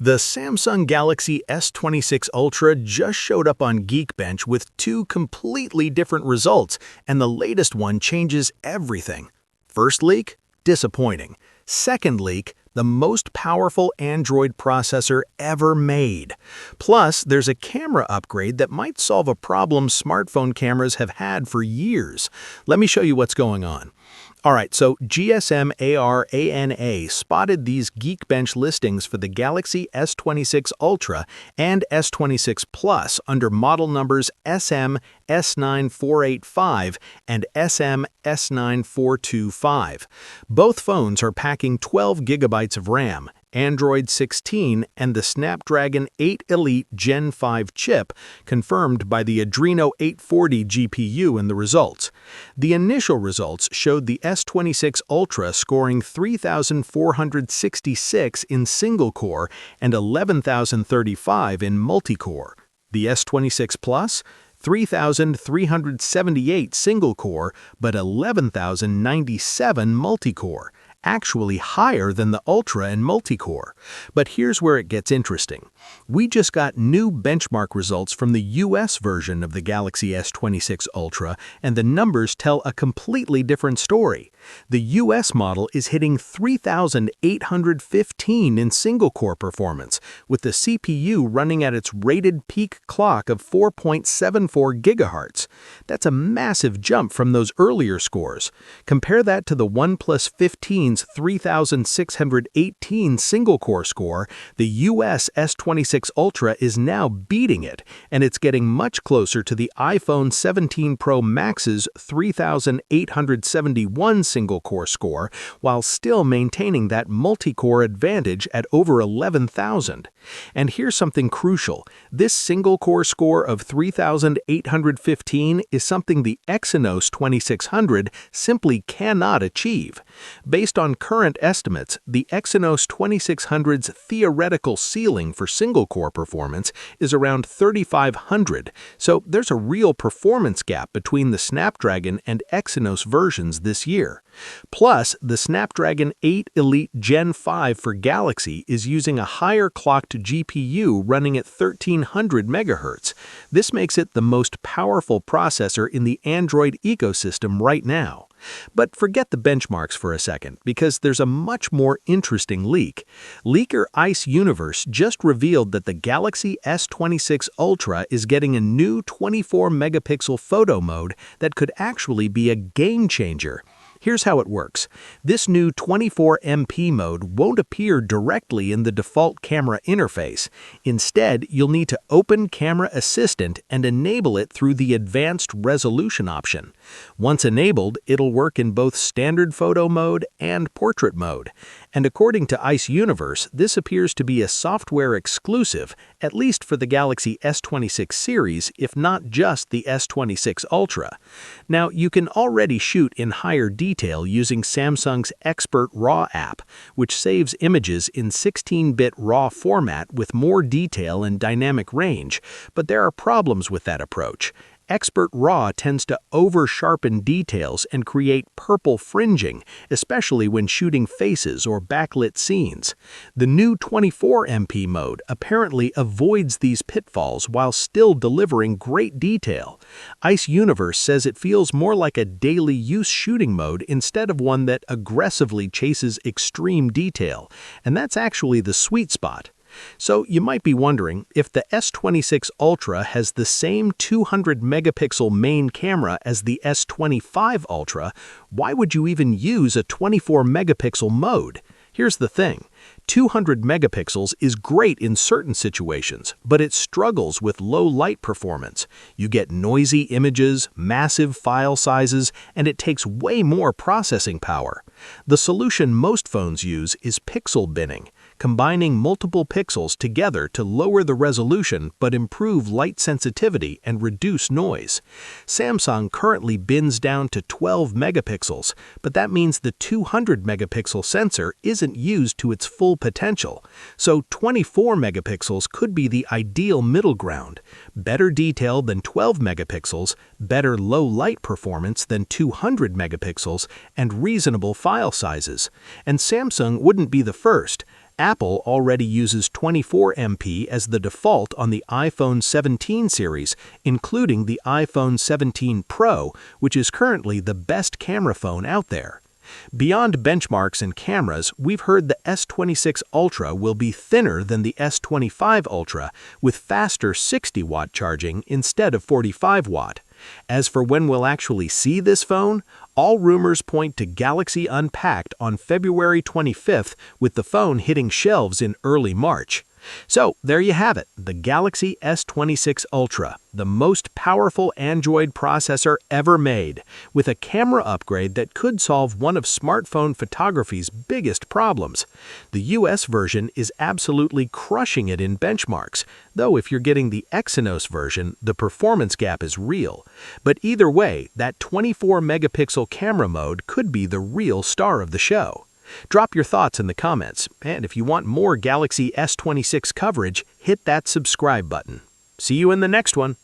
The Samsung Galaxy S26 Ultra just showed up on Geekbench with two completely different results, and the latest one changes everything. First leak? Disappointing. Second leak? The most powerful Android processor ever made. Plus, there's a camera upgrade that might solve a problem smartphone cameras have had for years. Let me show you what's going on. Alright, so GSM ARANA spotted these Geekbench listings for the Galaxy S26 Ultra and S26 Plus under model numbers SM S9485 and SM S9425. Both phones are packing 12 gigabytes of RAM, Android 16, and the Snapdragon 8 Elite Gen 5 chip, confirmed by the Adreno 840 GPU in the results. The initial results showed the S26 Ultra scoring 3,466 in single-core and 11,035 in multi-core. The S26 Plus? 3,378 single-core, but 11,097 multi-core. Actually higher than the Ultra and multi-core. But here's where it gets interesting. We just got new benchmark results from the US version of the Galaxy S26 Ultra, and the numbers tell a completely different story. The US model is hitting 3,815 in single-core performance, with the CPU running at its rated peak clock of 4.74 GHz. That's a massive jump from those earlier scores. Compare that to the OnePlus 15's 3,618 single-core score. The US S26 Ultra is now beating it, and it's getting much closer to the iPhone 17 Pro Max's 3,871 single-core score, while still maintaining that multi-core advantage at over 11,000. And here's something crucial. This single-core score of 3,815 is something the Exynos 2600 simply cannot achieve. Based on current estimates, the Exynos 2600's theoretical ceiling for single-core performance is around 3,500, so there's a real performance gap between the Snapdragon and Exynos versions this year. Plus, the Snapdragon 8 Elite Gen 5 for Galaxy is using a higher clocked GPU running at 1,300 MHz. This makes it the most powerful processor in the Android ecosystem right now. But forget the benchmarks for a second, because there's a much more interesting leak. Leaker Ice Universe just revealed that the Galaxy S26 Ultra is getting a new 24-megapixel photo mode that could actually be a game changer. Here's how it works. This new 24MP mode won't appear directly in the default camera interface. Instead, you'll need to open Camera Assistant and enable it through the Advanced Resolution option. Once enabled, it'll work in both standard photo mode and portrait mode. And according to Ice Universe, this appears to be a software exclusive, at least for the Galaxy S26 series, if not just the S26 Ultra. Now, you can already shoot in higher detail using Samsung's Expert RAW app, which saves images in 16-bit RAW format with more detail and dynamic range, but there are problems with that approach. Expert RAW tends to over-sharpen details and create purple fringing, especially when shooting faces or backlit scenes. The new 24MP mode apparently avoids these pitfalls while still delivering great detail. Ice Universe says it feels more like a daily use shooting mode instead of one that aggressively chases extreme detail, and that's actually the sweet spot. So you might be wondering, if the S26 Ultra has the same 200-megapixel main camera as the S25 Ultra, why would you even use a 24-megapixel mode? Here's the thing. 200 megapixels is great in certain situations, but it struggles with low light performance. You get noisy images, massive file sizes, and it takes way more processing power. The solution most phones use is pixel binning, combining multiple pixels together to lower the resolution but improve light sensitivity and reduce noise. Samsung currently bins down to 12 megapixels, but that means the 200-megapixel sensor isn't used to its full potential. So 24 megapixels could be the ideal middle ground. Better detail than 12 megapixels, better low light performance than 200 megapixels, and reasonable file sizes. And Samsung wouldn't be the first. Apple already uses 24 MP as the default on the iPhone 17 series, including the iPhone 17 Pro, which is currently the best camera phone out there. Beyond benchmarks and cameras, we've heard the S26 Ultra will be thinner than the S25 Ultra, with faster 60-watt charging instead of 45-watt. As for when we'll actually see this phone, all rumors point to Galaxy Unpacked on February 25th, with the phone hitting shelves in early March. So, there you have it, the Galaxy S26 Ultra, the most powerful Android processor ever made, with a camera upgrade that could solve one of smartphone photography's biggest problems. The US version is absolutely crushing it in benchmarks, though if you're getting the Exynos version, the performance gap is real. But either way, that 24-megapixel camera mode could be the real star of the show. Drop your thoughts in the comments, and if you want more Galaxy S26 coverage, hit that subscribe button. See you in the next one.